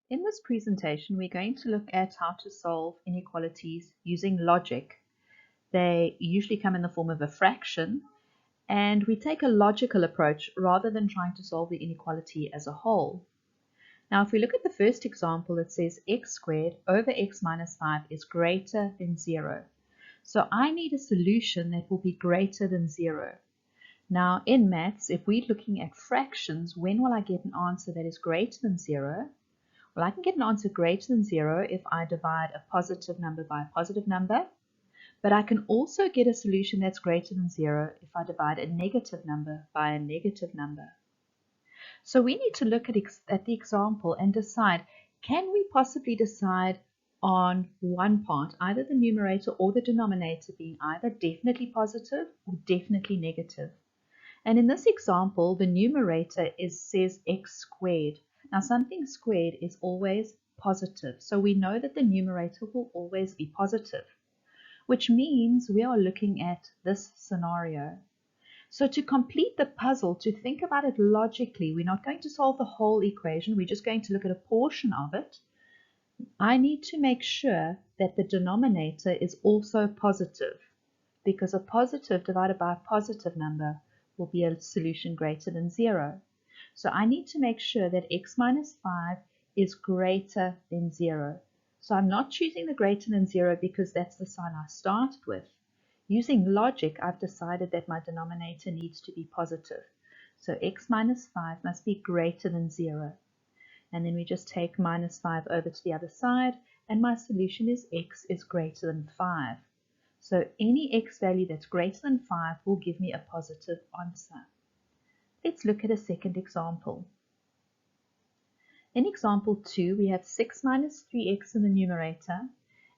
In this presentation, we're going to look at how to solve inequalities using logic. They usually come in the form of a fraction, and we take a logical approach rather than trying to solve the inequality as a whole. Now, if we look at the first example, it says x squared over x minus 5 is greater than 0. So I need a solution that will be greater than 0. Now, in maths, if we're looking at fractions, when will I get an answer that is greater than 0? Well, I can get an answer greater than 0 if I divide a positive number by a positive number, but I can also get a solution that's greater than 0 if I divide a negative number by a negative number. So we need to look at the example and decide, can we possibly decide on one part, either the numerator or the denominator being either definitely positive or definitely negative? And in this example, the numerator says x squared. Now, something squared is always positive, so we know that the numerator will always be positive, which means we are looking at this scenario. So to complete the puzzle, to think about it logically, we're not going to solve the whole equation, we're just going to look at a portion of it. I need to make sure that the denominator is also positive, because a positive divided by a positive number will be a solution greater than 0. So I need to make sure that x minus 5 is greater than 0. So I'm not choosing the greater than 0 because that's the sign I started with. Using logic, I've decided that my denominator needs to be positive. So x minus 5 must be greater than 0. And then we just take minus 5 over to the other side, and my solution is x is greater than 5. So any x value that's greater than 5 will give me a positive answer. Let's look at a second example. In example 2, we have 6 minus 3x in the numerator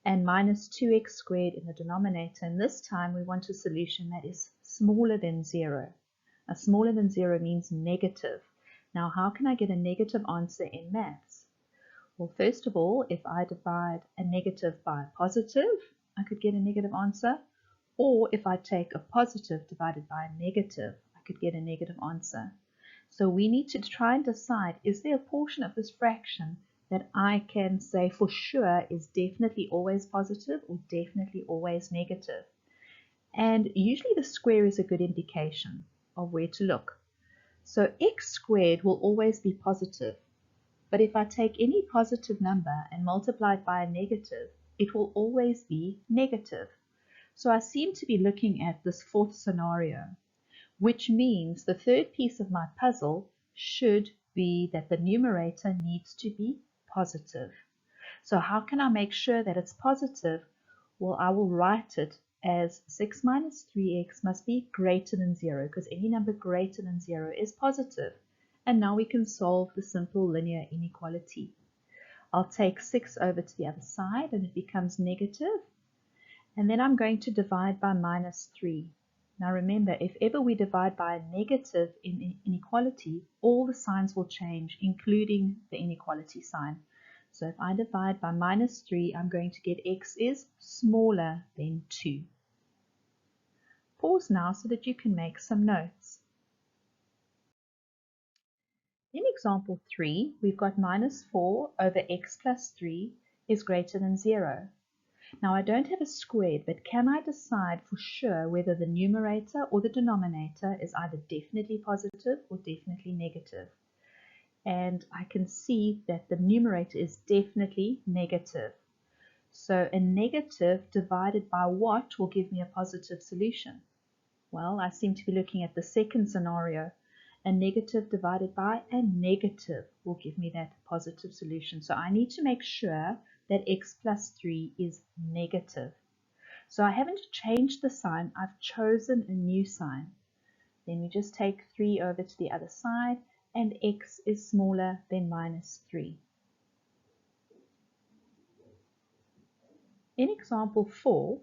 and minus 2x squared in the denominator. And this time we want a solution that is smaller than 0. Now, smaller than 0 means negative. Now, how can I get a negative answer in maths? Well, first of all, if I divide a negative by a positive, I could get a negative answer. Or if I take a positive divided by a negative, I could get a negative answer. So we need to try and decide, is there a portion of this fraction that I can say for sure is definitely always positive or definitely always negative? And usually the square is a good indication of where to look. So x squared will always be positive. But if I take any positive number and multiply it by a negative, it will always be negative. So I seem to be looking at this fourth scenario, which means the third piece of my puzzle should be that the numerator needs to be positive. So how can I make sure that it's positive? Well, I will write it as 6 minus 3x must be greater than 0, because any number greater than 0 is positive. And now we can solve the simple linear inequality. I'll take 6 over to the other side and it becomes negative. And then I'm going to divide by minus 3. Now remember, if ever we divide by a negative in inequality, all the signs will change, including the inequality sign. So if I divide by minus 3, I'm going to get x is smaller than 2. Pause now so that you can make some notes. In example 3, we've got minus 4 over x plus 3 is greater than 0. Now I don't have a squared, but can I decide for sure whether the numerator or the denominator is either definitely positive or definitely negative? And I can see that the numerator is definitely negative. So a negative divided by what will give me a positive solution? Well, I seem to be looking at the second scenario. A negative divided by a negative will give me that positive solution. So I need to make sure that x plus 3 is negative. So I haven't changed the sign, I've chosen a new sign. Then we just take 3 over to the other side, and x is smaller than minus 3. In example 4,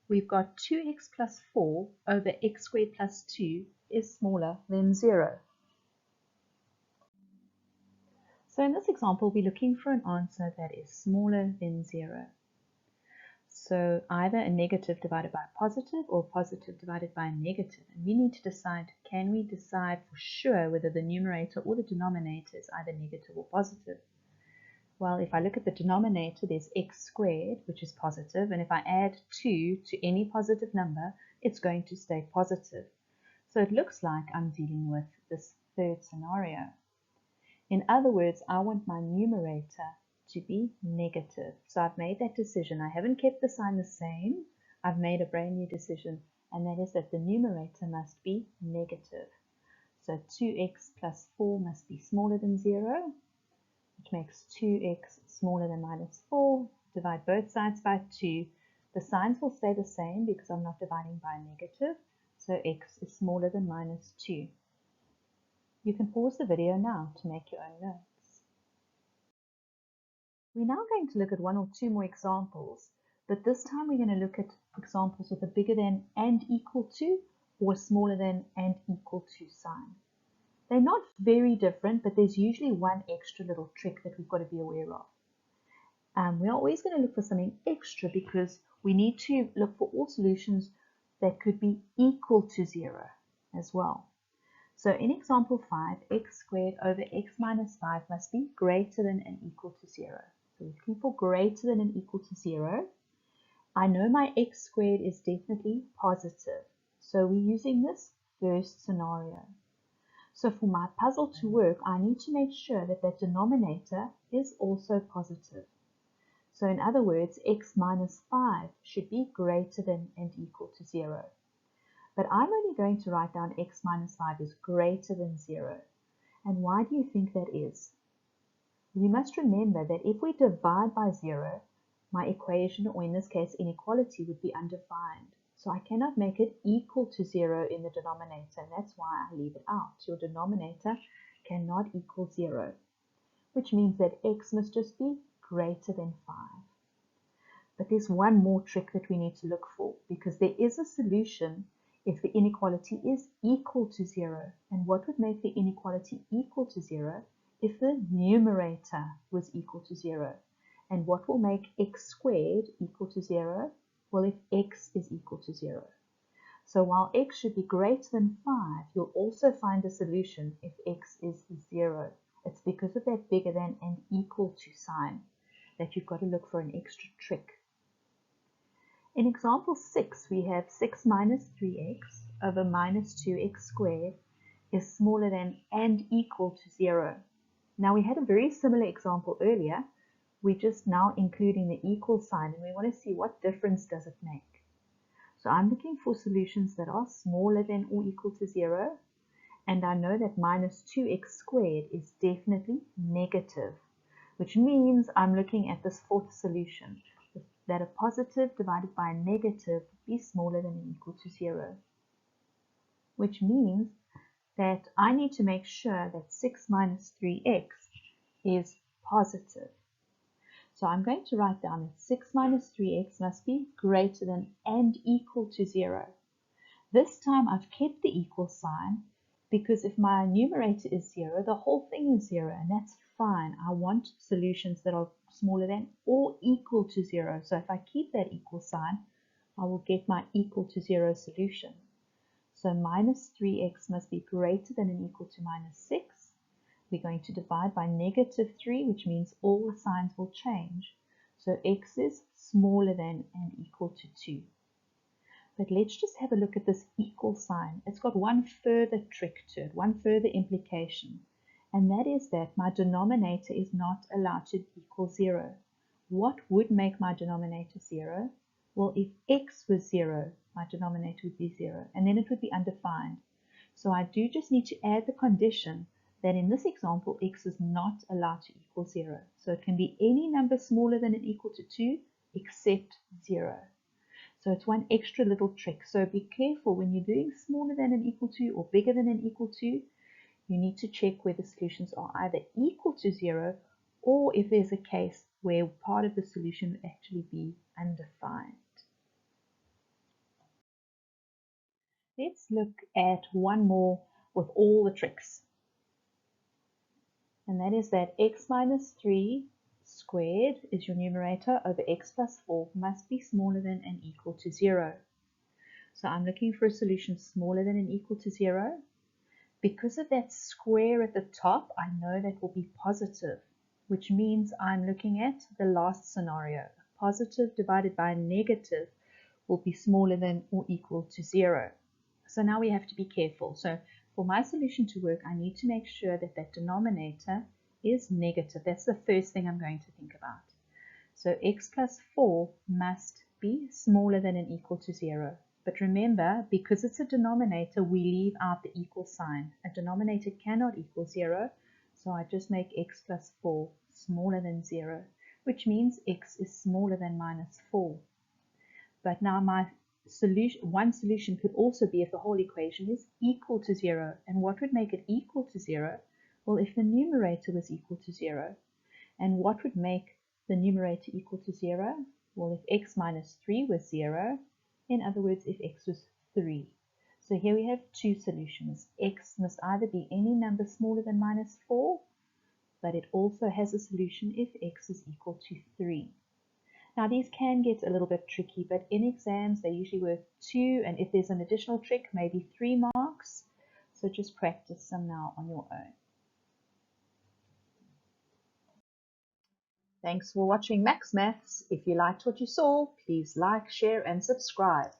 we've got 2x plus 4 over x squared plus 2 is smaller than 0. So in this example, we're looking for an answer that is smaller than 0. So either a negative divided by a positive or a positive divided by a negative. And we need to decide, can we decide for sure whether the numerator or the denominator is either negative or positive? Well, if I look at the denominator, there's x squared, which is positive, and if I add 2 to any positive number, it's going to stay positive. So it looks like I'm dealing with this third scenario. In other words, I want my numerator to be negative. So I've made that decision. I haven't kept the sign the same. I've made a brand new decision, and that is that the numerator must be negative. So 2x plus 4 must be smaller than 0, which makes 2x smaller than minus 4. Divide both sides by 2. The signs will stay the same because I'm not dividing by a negative, so x is smaller than minus 2. You can pause the video now to make your own notes. We're now going to look at one or two more examples, but this time we're going to look at examples with a bigger than and equal to or a smaller than and equal to sign. They're not very different, but there's usually one extra little trick that we've got to be aware of. We're always going to look for something extra because we need to look for all solutions that could be equal to 0 as well. So in example 5, x squared over x minus 5 must be greater than and equal to 0. So we're looking for greater than and equal to 0. I know my x squared is definitely positive, so we're using this first scenario. So for my puzzle to work, I need to make sure that that denominator is also positive. So in other words, x minus 5 should be greater than and equal to 0. But I'm only going to write down x minus 5 is greater than 0. And why do you think that is? You must remember that if we divide by 0, my equation, or in this case inequality, would be undefined. So I cannot make it equal to 0 in the denominator, and that's why I leave it out. Your denominator cannot equal 0, which means that x must just be greater than 5. But there's one more trick that we need to look for, because there is a solution if the inequality is equal to 0. And what would make the inequality equal to 0? If the numerator was equal to 0. And what will make x squared equal to 0? Well, if x is equal to 0. So while x should be greater than 5, you'll also find a solution if x is 0. It's because of that bigger than and equal to sign that you've got to look for an extra trick. In example 6, we have 6 minus 3x over minus 2x squared is smaller than and equal to 0. Now we had a very similar example earlier. We're just now including the equal sign, and we want to see what difference does it make. So I'm looking for solutions that are smaller than or equal to 0, and I know that minus 2x squared is definitely negative, which means I'm looking at this fourth solution, that a positive divided by a negative would be smaller than or equal to 0, which means that I need to make sure that 6 minus 3x is positive. So I'm going to write down that 6 minus 3x must be greater than and equal to 0. This time I've kept the equal sign because if my numerator is 0, the whole thing is 0, and that's fine. I want solutions that are smaller than or equal to 0. So if I keep that equal sign, I will get my equal to 0 solution. So minus 3x must be greater than and equal to minus 6. We're going to divide by negative 3, which means all the signs will change. So x is smaller than and equal to 2. But let's just have a look at this equal sign. It's got one further trick to it, one further implication. And that is that my denominator is not allowed to equal 0. What would make my denominator 0? Well, if x was 0, my denominator would be 0, and then it would be undefined. So I do just need to add the condition that in this example, x is not allowed to equal 0. So it can be any number smaller than and equal to 2 except 0. So it's one extra little trick. So be careful when you're doing smaller than and equal to or bigger than and equal to. You need to check where the solutions are either equal to 0 or if there's a case where part of the solution would actually be undefined. Let's look at one more with all the tricks. And that is that x minus 3 squared is your numerator over x plus 4 must be smaller than and equal to 0. So I'm looking for a solution smaller than and equal to 0. Because of that square at the top, I know that will be positive. which means I'm looking at the last scenario. Positive divided by negative will be smaller than or equal to 0. So now we have to be careful. So for my solution to work, I need to make sure that that denominator is negative. That's the first thing I'm going to think about. So x plus 4 must be smaller than and equal to 0. But remember, because it's a denominator, we leave out the equal sign. A denominator cannot equal 0, so I just make x plus 4 smaller than 0, which means x is smaller than minus 4. But now my one solution could also be if the whole equation is equal to 0. And what would make it equal to 0? Well, if the numerator was equal to 0. And what would make the numerator equal to 0? Well, if x minus 3 was 0, in other words, if x was 3. So here we have two solutions. X must either be any number smaller than minus 4, but it also has a solution if x is equal to 3. Now these can get a little bit tricky, but in exams they usually worth 2, and if there's an additional trick, maybe 3 marks. So just practice some now on your own. Thanks for watching Max Maths. If you liked what you saw, please like, share and subscribe.